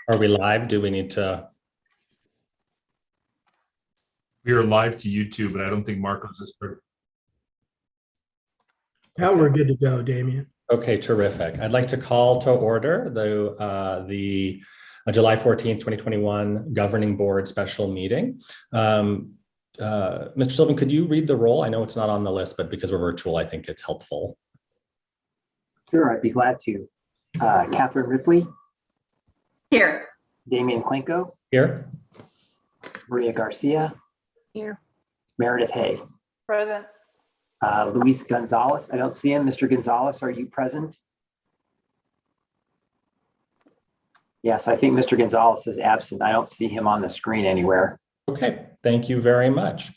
Are we live? Do we need to? We are live to YouTube, but I don't think Marco's is there. Now we're good to go, Damien. Okay, terrific. I'd like to call to order the July 14th, 2021 Governing Board Special Meeting. Mr. Sylvan, could you read the roll? I know it's not on the list, but because we're virtual, I think it's helpful. Sure, I'd be glad to. Catherine Ripley. Here. Damien Klenko. Here. Maria Garcia. Here. Meredith Hay. Present. Luis Gonzalez. I don't see him. Mr. Gonzalez, are you present? Yes, I think Mr. Gonzalez is absent. I don't see him on the screen anywhere. Okay, thank you very much.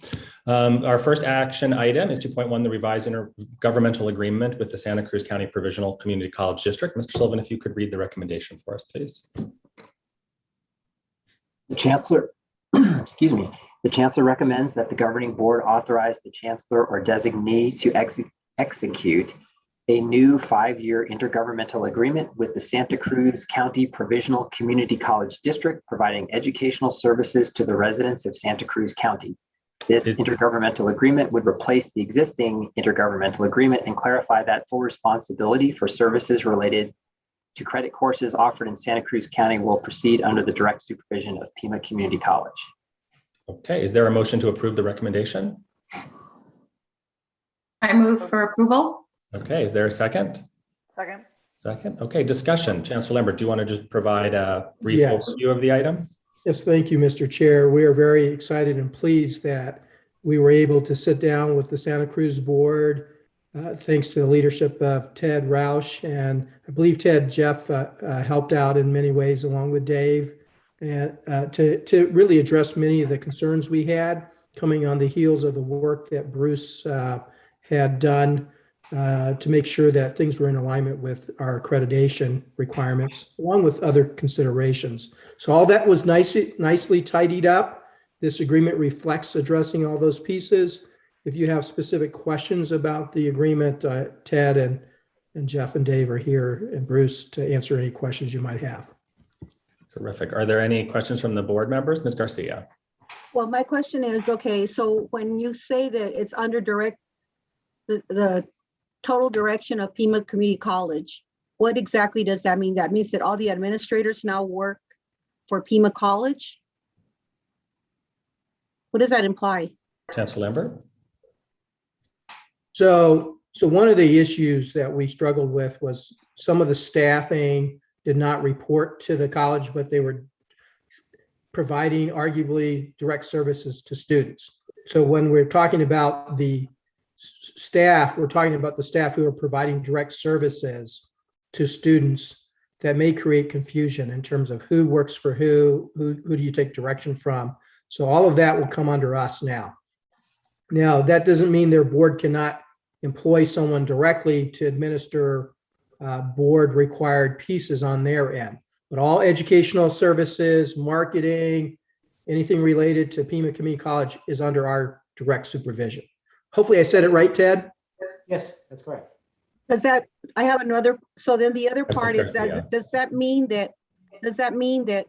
Our first action item is 2.1, the revised intergovernmental agreement with the Santa Cruz County Provisional Community College District. Mr. Sylvan, if you could read the recommendation for us, please. The Chancellor, excuse me, the Chancellor recommends that the governing board authorize the Chancellor or designee to execute a new 5-year intergovernmental agreement with the Santa Cruz County Provisional Community College District, providing educational services to the residents of Santa Cruz County. This intergovernmental agreement would replace the existing intergovernmental agreement and clarify that full responsibility for services related to credit courses offered in Santa Cruz County will proceed under the direct supervision of Pima Community College. Okay, is there a motion to approve the recommendation? I move for approval. Okay, is there a second? Second. Second. Okay, discussion. Chancellor Lambert, do you want to just provide a brief Yes. overview of the item? Yes, thank you, Mr. Chair. We are very excited and pleased that we were able to sit down with the Santa Cruz Board, thanks to the leadership of Ted Roush. And I believe Jeff helped out in many ways along with Dave, and to really address many of the concerns we had coming on the heels of the work that Bruce had done to make sure that things were in alignment with our accreditation requirements, along with other considerations. So all that was nicely tidied up. This agreement reflects addressing all those pieces. If you have specific questions about the agreement, Ted and Jeff and Dave are here, and Bruce, to answer any questions you might have. Terrific. Are there any questions from the board members? Ms. Garcia. Well, my question is, okay, so when you say that it's under the total direction of Pima Community College, what exactly does that mean? That means that all the administrators now work for Pima College? What does that imply? Chancellor Lambert. So one of the issues that we struggled with was some of the staffing did not report to the college, but they were providing arguably direct services to students. So when we're talking about the staff, we're talking about the staff who are providing direct services to students. That may create confusion in terms of who works for who do you take direction from. So all of that will come under us now. Now, that doesn't mean their board cannot employ someone directly to administer board required pieces on their end. But all educational services, marketing, anything related to Pima Community College is under our direct supervision. Hopefully I said it right, Ted? Yes, that's correct. Does that, I have another, so then the other Ms. part is Garcia. that, does that mean that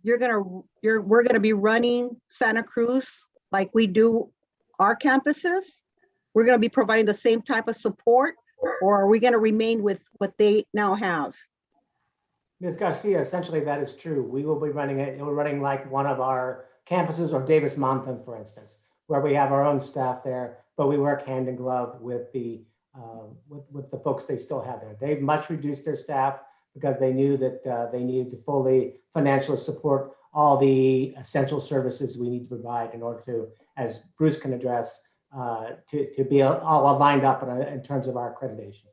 we're gonna be running Santa Cruz like we do our campuses? We're gonna be providing the same type of support, or are we gonna remain with what they now have? Ms. Garcia, essentially that is true. We will be running it. We're running like one of our campuses, or Davis Monthan, for instance, where we have our own staff there, but we work hand in glove with the folks they still have there. They've much reduced their staff because they knew that they needed to fully financially support all the essential services we need to provide in order to, as Bruce can address, to be all lined up in terms of our accreditation.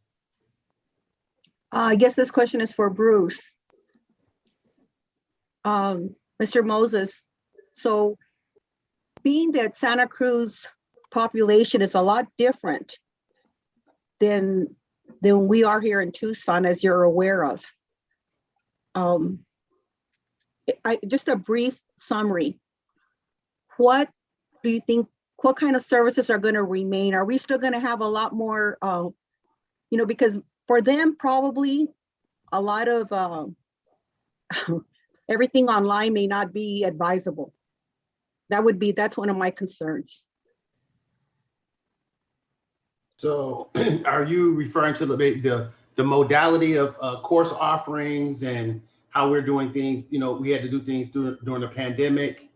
I guess this question is for Bruce. Mr. Moses, so being that Santa Cruz population is a lot different than we are here in Tucson, as you're aware of. Just a brief summary. What do you think, what kind of services are going to remain? Are we still going to have a lot more, because for them, probably a lot of everything online may not be advisable. That's one of my concerns. So are you referring to the modality of course offerings and how we're doing things? You know, we had to do things during the pandemic,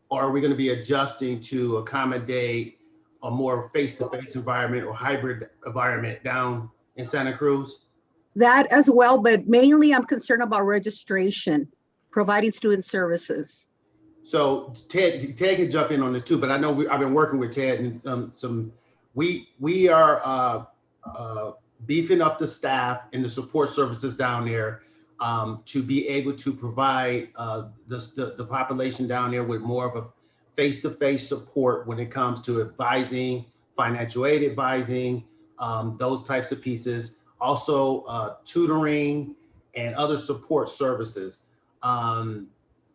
or are we going to be adjusting to accommodate a more face-to-face environment or hybrid environment down in Santa Cruz? That as well, but mainly I'm concerned about registration, providing student services. So Ted can jump in on this too, but I know I've been working with Ted and we are beefing up the staff and the support services down there to be able to provide the population down there with more of a face-to-face support when it comes to advising, financial aid advising, those types of pieces. Also tutoring and other support services.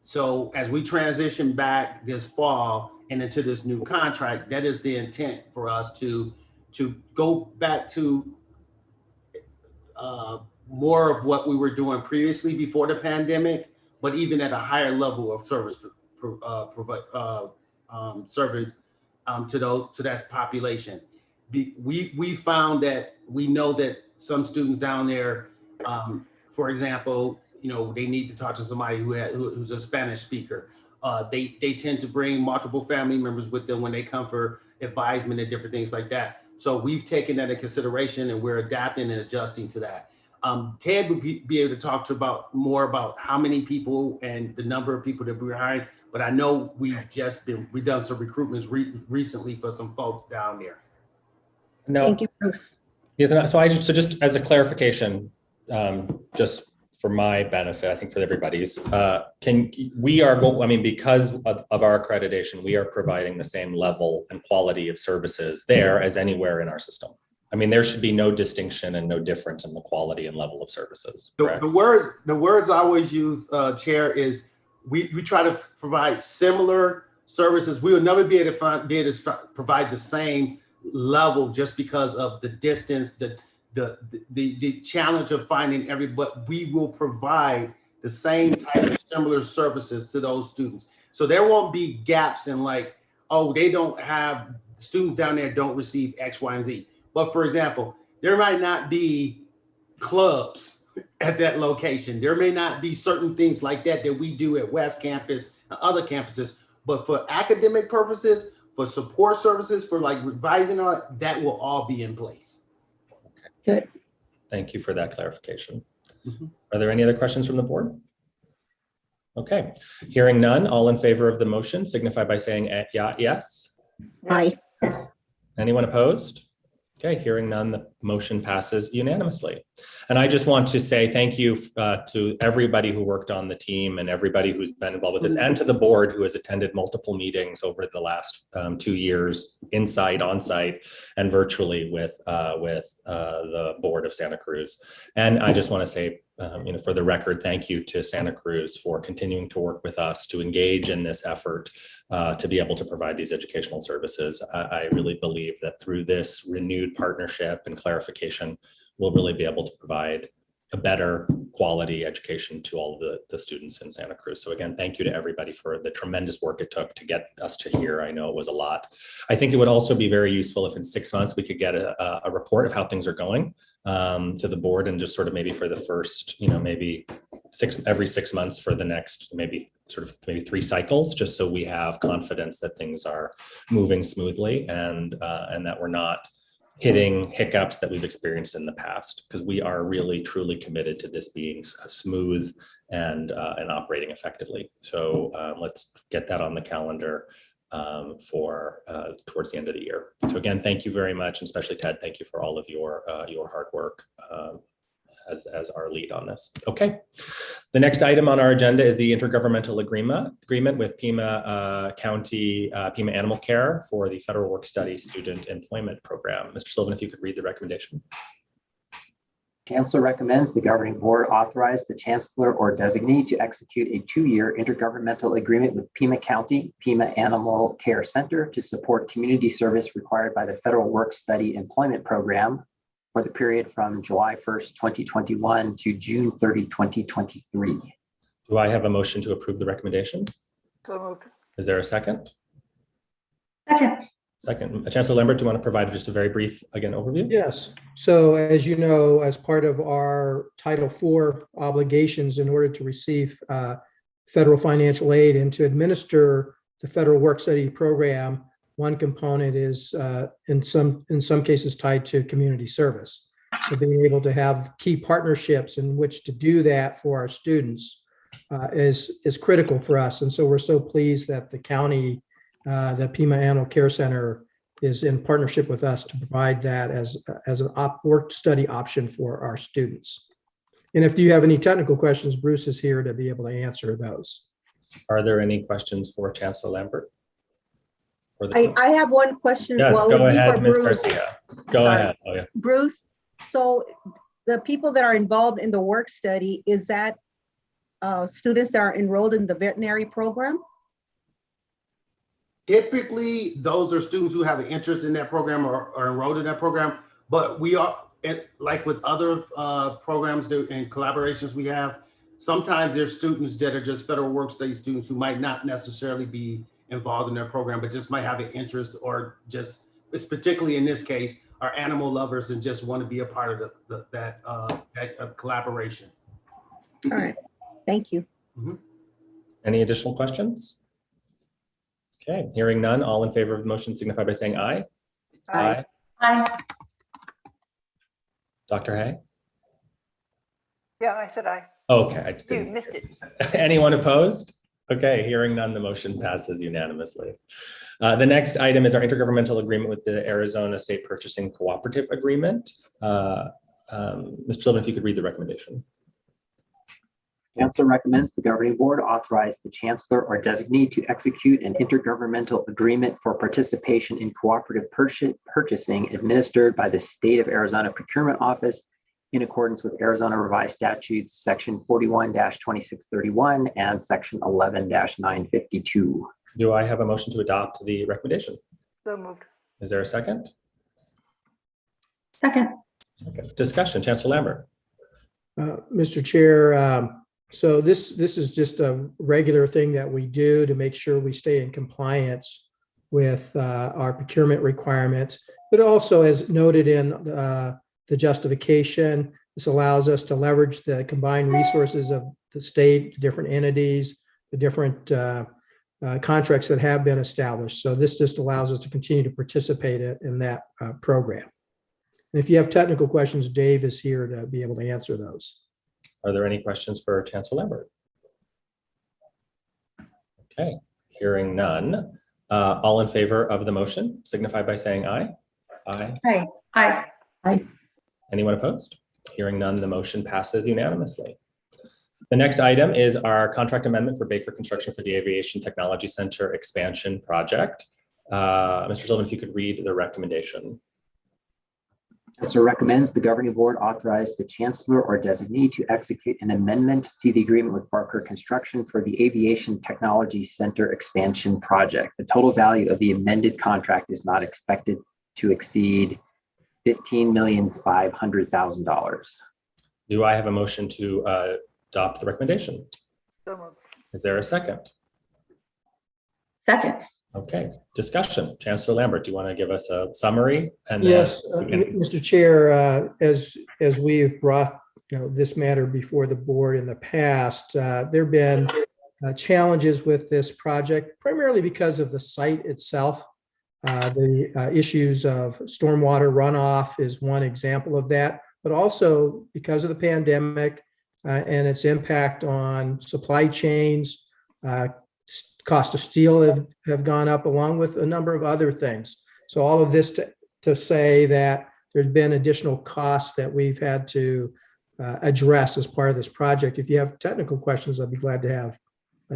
So as we transition back this fall and into this new contract, that is the intent for us to go back to more of what we were doing previously before the pandemic, but even at a higher level of service service to that population. We found that we know that some students down there, for example, you know, they need to talk to somebody who's a Spanish speaker. They tend to bring multiple family members with them when they come for advisement and different things like that. So we've taken that into consideration and we're adapting and adjusting to that. Ted would be able to talk more about how many people and the number of people that we're hiring, but I know we've done some recruitments recently for some folks down there. No. Thank you, Bruce. So just as a clarification, just for my benefit, I think for everybody's, because of our accreditation, we are providing the same level and quality of services there as anywhere in our system. I mean, there should be no distinction and no difference in the quality and level of services. The words I always use, Chair, is we try to provide similar services. We will never be able to provide the same level just because of the distance, the challenge of finding but we will provide the same type of similar services to those students. So there won't be gaps in like, oh, students down there don't receive X, Y, and Z. But for example, there might not be clubs at that location. There may not be certain things like that we do at West Campus and other campuses, but for academic purposes, for support services, for like revising, that will all be in place. Good. Thank you for that clarification. Mm-hmm. Are there any other questions from the board? Okay, hearing none, all in favor of the motion signify by saying yes. Aye. Anyone opposed? Okay, hearing none, the motion passes unanimously. And I just want to say thank you to everybody who worked on the team and everybody who's been involved with this, and to the board who has attended multiple meetings over the last 2 years, on-site, and virtually with the board of Santa Cruz. And I just want to say, for the record, thank you to Santa Cruz for continuing to work with us to engage in this effort to be able to provide these educational services. I really believe that through this renewed partnership and clarification, we'll really be able to provide a better quality education to all of the students in Santa Cruz. So again, thank you to everybody for the tremendous work it took to get us to here. I know it was a lot. I think it would also be very useful if in 6 months we could get a report of how things are going to the board, and just sort of maybe for the first, maybe every 6 months for the next maybe 3 cycles, just so we have confidence that things are moving smoothly and that we're not hitting hiccups that we've experienced in the past, because we are really truly committed to this being smooth and operating effectively. So let's get that on the calendar for towards the end of the year. So again, thank you very much, and especially Ted, thank you for all of your hard work as our lead on this. Okay, the next item on our agenda is the intergovernmental agreement with Pima County Pima Animal Care for the Federal Work Study Student Employment Program. Mr. Sylvan, if you could read the recommendation. Chancellor recommends the governing board authorize the chancellor or designee to execute a 2-year intergovernmental agreement with Pima County Pima Animal Care Center to support community service required by the Federal Work Study Employment Program for the period from July 1st, 2021 to June 30, 2023. Do I have a motion to approve the recommendation? So moved. Is there a second? Second. Second. Chancellor Lambert, do you want to provide just a very brief, again, overview? Yes. So as you know, as part of our Title IV obligations in order to receive federal financial aid and to administer the federal work study program, one component is in some cases tied to community service. So being able to have key partnerships in which to do that for our students is critical for us. And so we're so pleased that the county, the Pima Animal Care Center, is in partnership with us to provide that as an work study option for our students. And if you have any technical questions, Bruce is here to be able to answer those. Are there any questions for Chancellor Lambert? I have one question. Yes, Well, go it would be ahead, for Ms. Bruce. Garcia. Go Sorry. ahead. Oh, yeah. Bruce, so the people that are involved in the work study, is that students that are enrolled in the veterinary program? Typically, those are students who have an interest in that program or are enrolled in that program. But we are, like with other programs and collaborations we have, sometimes there's students that are just federal work study students who might not necessarily be involved in their program, but just might have an interest or just, it's particularly in this case, are animal lovers and just want to be a part of that collaboration. All right, thank you. Any additional questions? Okay, hearing none, all in favor of the motion signify by saying aye. Aye. Aye. Dr. Hay? Yeah, I said aye. Okay, I You didn't. missed it. Anyone opposed? Okay, hearing none, the motion passes unanimously. The next item is our intergovernmental agreement with the Arizona State Purchasing Cooperative Agreement. Mr. Sullivan, if you could read the recommendation. Council recommends the governing board authorize the chancellor or designee to execute an intergovernmental agreement for participation in cooperative purchasing administered by the State of Arizona Procurement Office in accordance with Arizona Revised Statutes, Section 41-2631 and Section 11-952. Do I have a motion to adopt the recommendation? So moved. Is there a second? Second. Okay. Discussion, Chancellor Lambert. Mr. Chair, so this is just a regular thing that we do to make sure we stay in compliance with our procurement requirements, but also as noted in the justification, this allows us to leverage the combined resources of the state, the different entities, the different contracts that have been established. So this just allows us to continue to participate in that program. And if you have technical questions, Dave is here to be able to answer those. Are there any questions for Chancellor Lambert? Okay, hearing none. All in favor of the motion signify by saying aye. Aye. Aye. Aye. Aye. Anyone opposed? Hearing none, the motion passes unanimously. The next item is our contract amendment for Baker Construction for the Aviation Technology Center expansion project. Mr. Sullivan, if you could read the recommendation. Council recommends the governing board authorize the chancellor or designee to execute an amendment to the agreement with Barker Construction for the Aviation Technology Center expansion project. The total value of the amended contract is not expected to exceed $15,500,000. Do I have a motion to adopt the recommendation? So moved. Is there a second? Second. Okay, discussion. Chancellor Lambert, do you want to give us a summary? And then Yes, we can- Mr. Chair, as we've brought this matter before the board in the past, there have been challenges with this project, primarily because of the site itself. The issues of stormwater runoff is one example of that, but also because of the pandemic and its impact on supply chains, cost of steel have gone up along with a number of other things. So all of this to say that there's been additional costs that we've had to address as part of this project. If you have technical questions, I'd be glad to have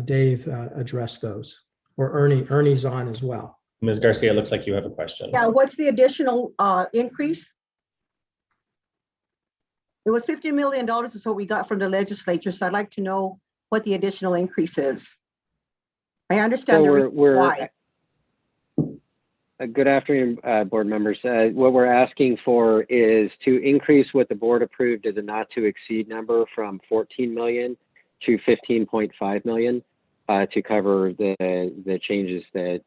Dave address those, or Ernie's on as well. Ms. Garcia, it looks like you have a question. Yeah, what's the additional increase? It was $50 million is what we got from the legislature, so I'd like to know what the additional increase is. I understand So why. good afternoon, board members. What we're asking for is to increase what the board approved as a not to exceed number from 14 million to 15.5 million to cover the changes that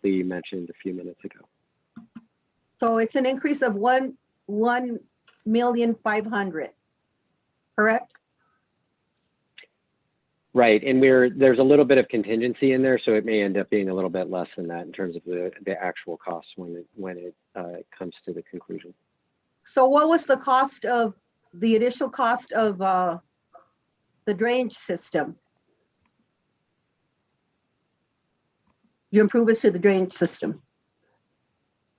Lee mentioned a few minutes ago. So it's an increase of 1,500,000, correct? Right, and there's a little bit of contingency in there, so it may end up being a little bit less than that in terms of the actual costs when it comes to the conclusion. So what was the cost of the initial cost of the drainage system? Your improvements to the drainage system.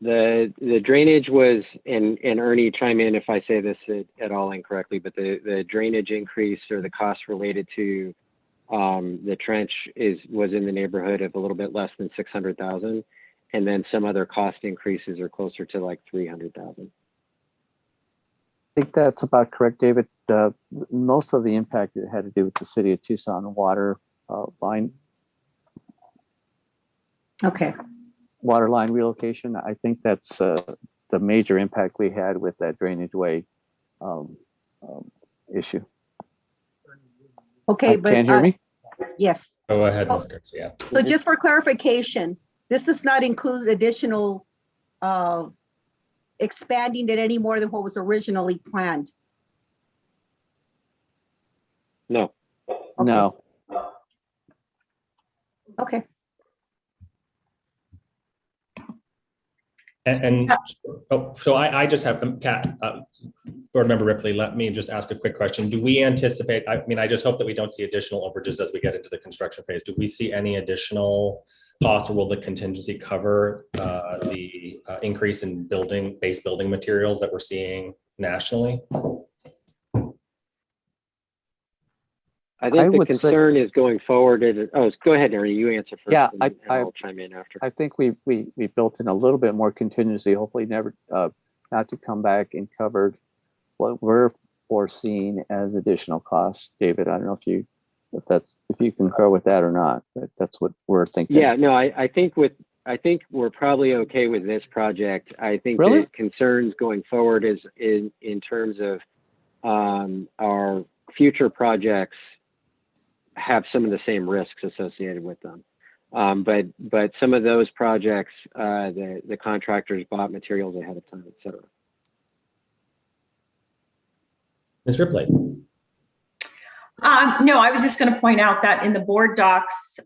The drainage was, and Ernie, chime in if I say this at all incorrectly, but the drainage increase or the cost related to the trench was in the neighborhood of a little bit less than 600,000, and then some other cost increases are closer to like 300,000. I think that's about correct, David. Most of the impact it had to do with the city of Tucson water line. Okay. Water line relocation. I think that's the major impact we had with that drainage way issue. Okay, but can't hear me? yes. Go ahead, Ms. Garcia. So just for clarification, this does not include additional expanding it any more than what was originally planned. No. Okay. No. Okay. So I just have, Kat, Board Member Ripley, let me just ask a quick question. Do we anticipate, I mean, I just hope that we don't see additional overages as we get into the construction phase. Do we see any additional costs, or will the contingency cover the increase in base building materials that we're seeing nationally? I think the concern is going forward. Go ahead, Ernie, you answer first. Yeah, and I'll chime in after. I think we built in a little bit more contingency, hopefully never not to come back and cover what we're foreseeing as additional costs. David, I don't know if you concur with that or not, but that's what we're thinking. Yeah, no, I think we're probably okay with this project. I think Really? the concerns going forward is in terms of our future projects have some of the same risks associated with them. But some of those projects, the contractors bought materials ahead of time, et cetera. Ms. Ripley. No, I was just going to point out that in the board docs,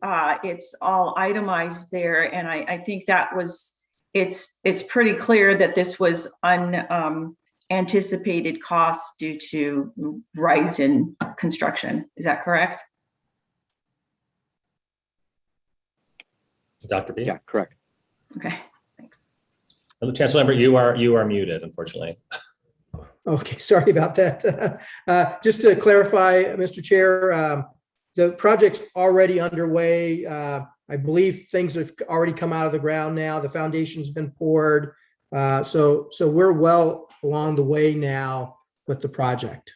it's all itemized there. And I think that it's pretty clear that this was unanticipated costs due to rise in construction. Is that correct? Dr. B? Yeah, correct. Okay, thanks. Chancellor Lambert, you are muted, unfortunately. Okay, sorry about that. Just to clarify, Mr. Chair, the project's already underway. I believe things have already come out of the ground now. The foundation's been poured. So we're well along the way now with the project.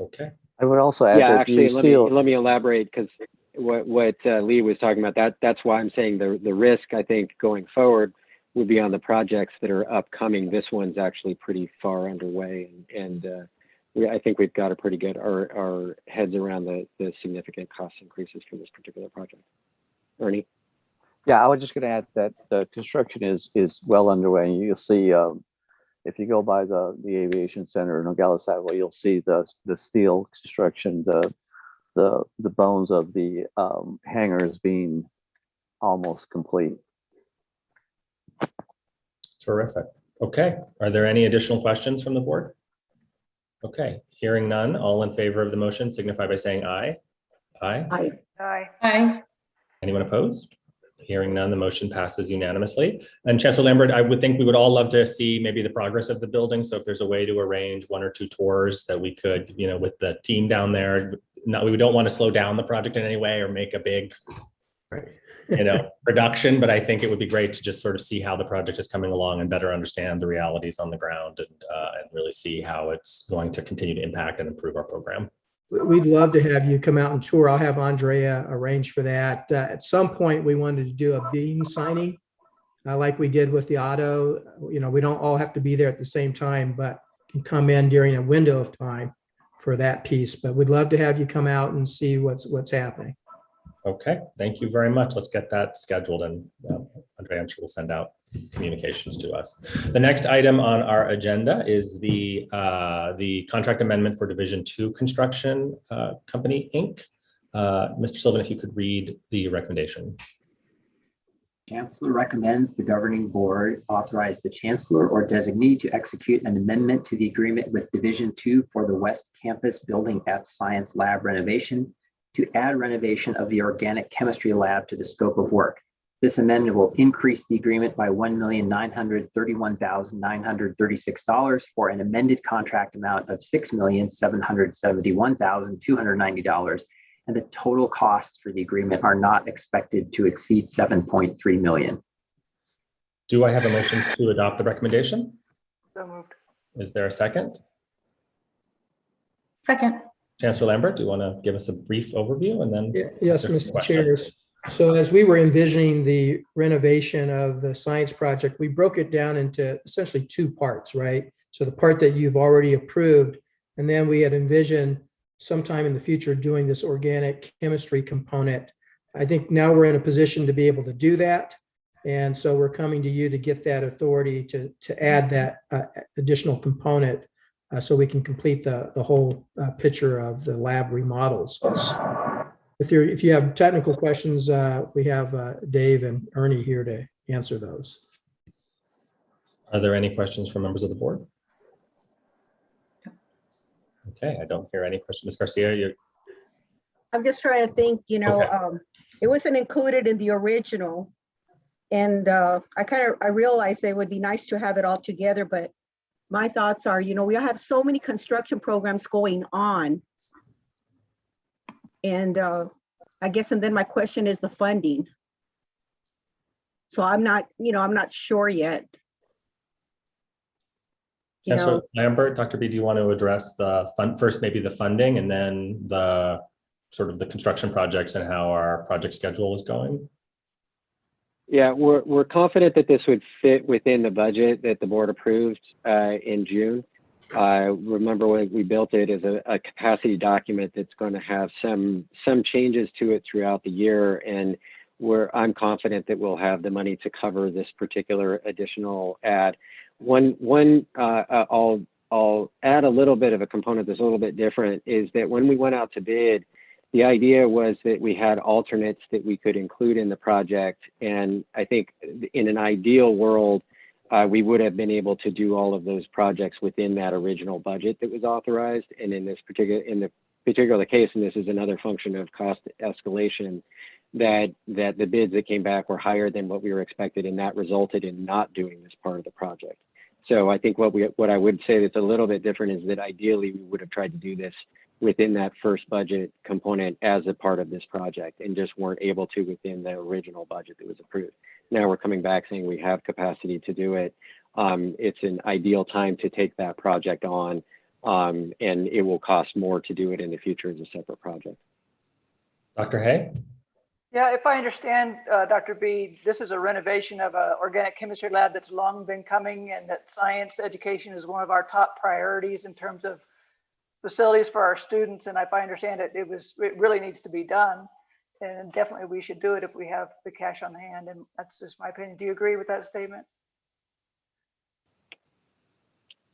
Okay. I would also add that actually, let me elaborate, because what Lee was talking about, that's why I'm saying the risk, I think, going forward would be on the projects that are upcoming. This one's actually pretty far underway, and I think we've got a pretty good our heads around the significant cost increases for this particular project. Ernie? Yeah, I was just going to add that the construction is well underway. You'll see if you go by the aviation center in Nogales, Iowa, you'll see the steel construction, the bones of the hangars being almost complete. Terrific. Okay. Are there any additional questions from the board? Okay. Hearing none, all in favor of the motion signify by saying aye. Aye. Aye. Aye. Aye. Anyone opposed? Hearing none, the motion passes unanimously. And Chancellor Lambert, I would think we would all love to see maybe the progress of the building. So if there's a way to arrange 1 or 2 tours that we could, with the team down there, we don't want to slow down the project in any way or make a big, production, but I think it would be great to just sort of see how the project is coming along and better understand the realities on the ground and really see how it's going to continue to impact and improve our program. We'd love to have you come out and tour. I'll have Andrea arrange for that. At some point, we wanted to do a beam signing like we did with the auto. We don't all have to be there at the same time, but can come in during a window of time for that piece, but we'd love to have you come out and see what's happening. Okay, thank you very much. Let's get that scheduled, and Andre, I'm sure will send out communications to us. The next item on our agenda is the contract amendment for Division 2 Construction Company, Inc. Mr. Sullivan, if you could read the recommendation. Chancellor recommends the governing board authorize the chancellor or designee to execute an amendment to the agreement with Division 2 for the West Campus Building F Science Lab renovation to add renovation of the organic chemistry lab to the scope of work. This amendment will increase the agreement by $1,931,936 for an amended contract amount of $6,771,290, and the total costs for the agreement are not expected to exceed $7.3 million. Do I have a motion to adopt the recommendation? So moved. Is there a second? Second. Chancellor Lambert, do you want to give us a brief overview and then? Yes, Mr. Chair. So as we were envisioning the renovation of the science project, we broke it down into essentially two parts, right? So the part that you've already approved, and then we had envisioned sometime in the future doing this organic chemistry component. I think now we're in a position to be able to do that. And so we're coming to you to get that authority to add that additional component so we can complete the whole picture of the lab remodels. If you have technical questions, we have Dave and Ernie here to answer those. Are there any questions from members of the board? Okay, I don't hear any questions. Ms. Garcia, I'm just trying to think, Okay. It wasn't included in the original. And I realized it would be nice to have it all together, but my thoughts are, we have so many construction programs going on. And I guess, and then my question is the funding. So I'm not sure yet. Chancellor Lambert, Dr. B, do you want to address the first, maybe the funding, and then the sort of the construction projects and how our project schedule is going? Yeah, we're confident that this would fit within the budget that the board approved in June. Remember when we built it as a capacity document that's going to have some changes to it throughout the year, and I'm confident that we'll have the money to cover this particular additional add. I'll add a little bit of a component that's a little bit different, is that when we went out to bid, the idea was that we had alternates that we could include in the project. And I think in an ideal world, we would have been able to do all of those projects within that original budget that was authorized. And in the particular case, and this is another function of cost escalation, that the bids that came back were higher than what we were expected, and that resulted in not doing this part of the project. So I think what I would say that's a little bit different is that ideally we would have tried to do this within that first budget component as a part of this project, and just weren't able to within the original budget that was approved. Now we're coming back saying we have capacity to do it. It's an ideal time to take that project on, and it will cost more to do it in the future as a separate project. Dr. Hay? Yeah, if I understand, Dr. B, this is a renovation of an organic chemistry lab that's long been coming, and that science education is one of our top priorities in terms of facilities for our students. And if I understand it, it really needs to be done. And definitely we should do it if we have the cash on hand. And that's just my opinion. Do you agree with that statement?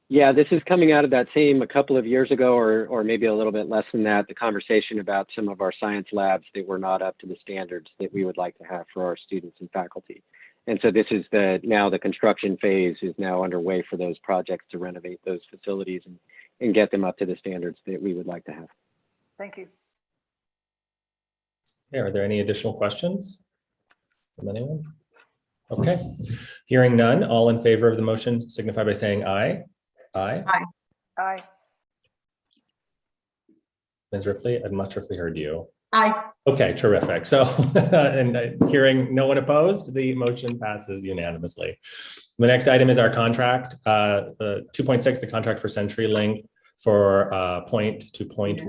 Yeah, this is coming out of that same a couple of years ago, or maybe a little bit less than that, the conversation about some of our science labs that were not up to the standards that we would like to have for our students and faculty. And so this is now the construction phase is now underway for those projects to renovate those facilities and get them up to the standards that we would like to have. Thank you. Yeah, are there any additional questions from anyone? Okay, hearing none, all in favor of the motion signify by saying aye. Aye. Aye. Aye. Ms. Ripley, I'm not sure if we heard you. Aye. Okay, terrific. So, and hearing no one opposed, the motion passes unanimously. The next item is our contract, 2.6, the contract for CenturyLink for point-to-point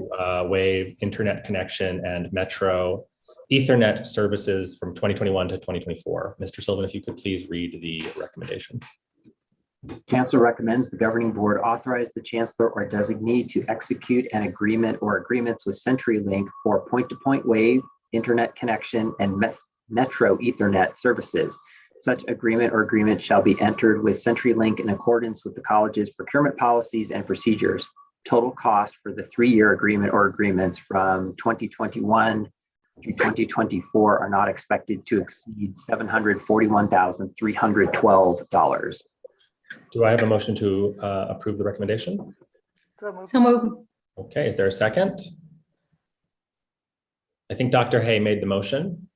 wave internet connection and Metro Ethernet services from 2021 to 2024. Mr. Sullivan, if you could please read the recommendation. Chancellor recommends the governing board authorize the chancellor or designee to execute an agreement or agreements with CenturyLink for point-to-point wave, internet connection, and Metro Ethernet services. Such agreement or agreement shall be entered with CenturyLink in accordance with the college's procurement policies and procedures. Total cost for the 3-year agreement or agreements from 2021 to 2024 are not expected to exceed $741,312. Do I have a motion to approve the recommendation? So move. Okay, is there a second? I think Dr. Hay made the motion.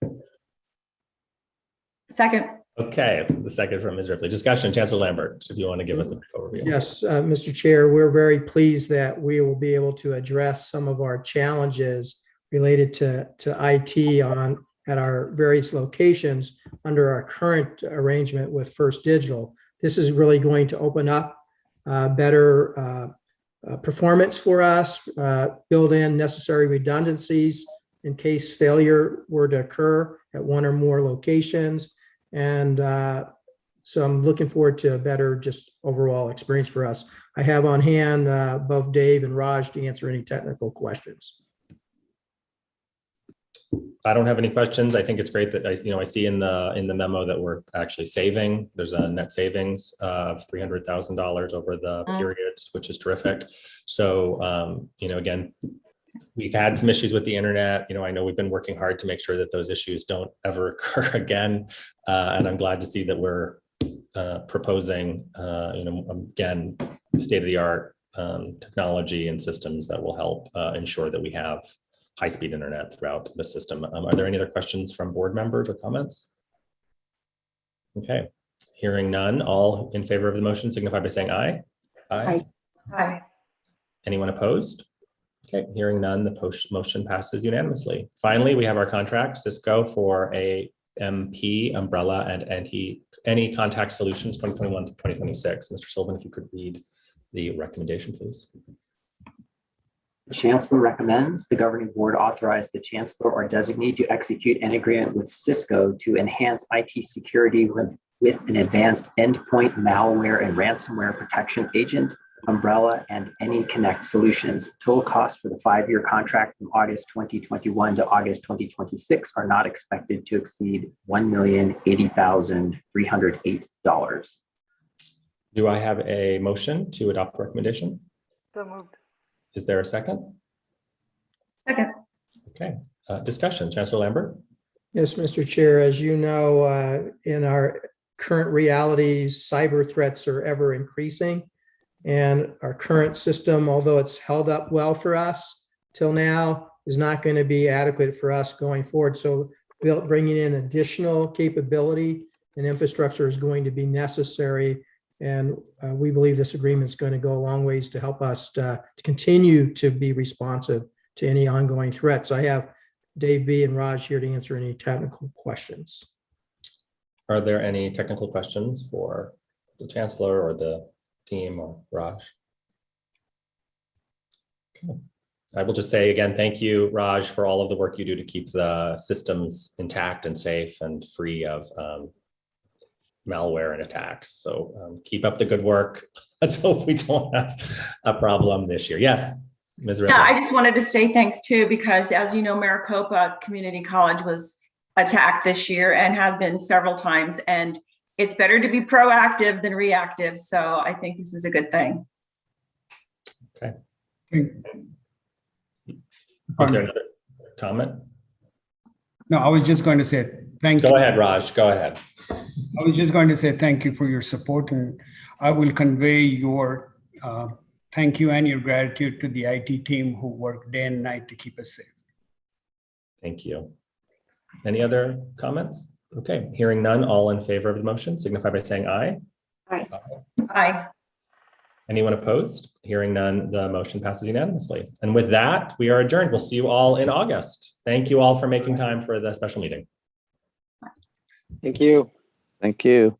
Second. Okay, the second from Ms. Ripley. Discussion, Chancellor Lambert, if you want to give us a brief overview. Yes, Mr. Chair, we're very pleased that we will be able to address some of our challenges related to IT at our various locations under our current arrangement with First Digital. This is really going to open up better performance for us, build in necessary redundancies in case failure were to occur at one or more locations. And so I'm looking forward to a better just overall experience for us. I have on hand both Dave and Raj to answer any technical questions. I don't have any questions. I think it's great that I see in the memo that we're actually saving. There's a net savings of $300,000 over the period, which is terrific. So, again, we've had some issues with the internet. I know we've been working hard to make sure that those issues don't ever occur again. And I'm glad to see that we're proposing, again, state-of-the-art technology and systems that will help ensure that we have high-speed internet throughout the system. Are there any other questions from board members or comments? Okay, hearing none, all in favor of the motion signify by saying aye. Aye. Aye. Anyone opposed? Okay, hearing none, the motion passes unanimously. Finally, we have our contract, Cisco for a MP, umbrella, and any contact solutions 2021 to 2026. Mr. Sullivan, if you could read the recommendation, please. The Chancellor recommends the governing board authorize the Chancellor or designee to execute an agreement with Cisco to enhance IT security with an advanced endpoint malware and ransomware protection agent, umbrella, and any connect solutions. Total cost for the 5-year contract from August 2021 to August 2026 are not expected to exceed $1,080,308. Do I have a motion to adopt the recommendation? So moved. Is there a second? Second. Okay, discussion, Chancellor Lambert. Yes, Mr. Chair, as you know, in our current realities, cyber threats are ever increasing. And our current system, although it's held up well for us till now, is not going to be adequate for us going forward. So bringing in additional capability and infrastructure is going to be necessary. And we believe this agreement is going to go a long ways to help us to continue to be responsive to any ongoing threats. I have Dave B. and Raj here to answer any technical questions. Are there any technical questions for the Chancellor or the team or Raj? Okay. I will just say again, thank you, Raj, for all of the work you do to keep the systems intact and safe and free of malware and attacks. So keep up the good work. Let's hope we don't have a problem this year. Yes, Ms. Ripley. Yeah, I just wanted to say thanks too, because as you know, Maricopa Community College was attacked this year and has been several times. And it's better to be proactive than reactive. So I think this is a good thing. Okay. Is there another comment? No, I was just going to say thank you. Go ahead, Raj, go ahead. I was just going to say thank you for your support, and I will convey your thank you and your gratitude to the IT team who work day and night to keep us safe. Thank you. Any other comments? Okay, hearing none, all in favor of the motion signify by saying aye. Aye. Aye. Anyone opposed? Hearing none, the motion passes unanimously. And with that, we are adjourned. We'll see you all in August. Thank you all for making time for the special meeting. Thank you. Thank you.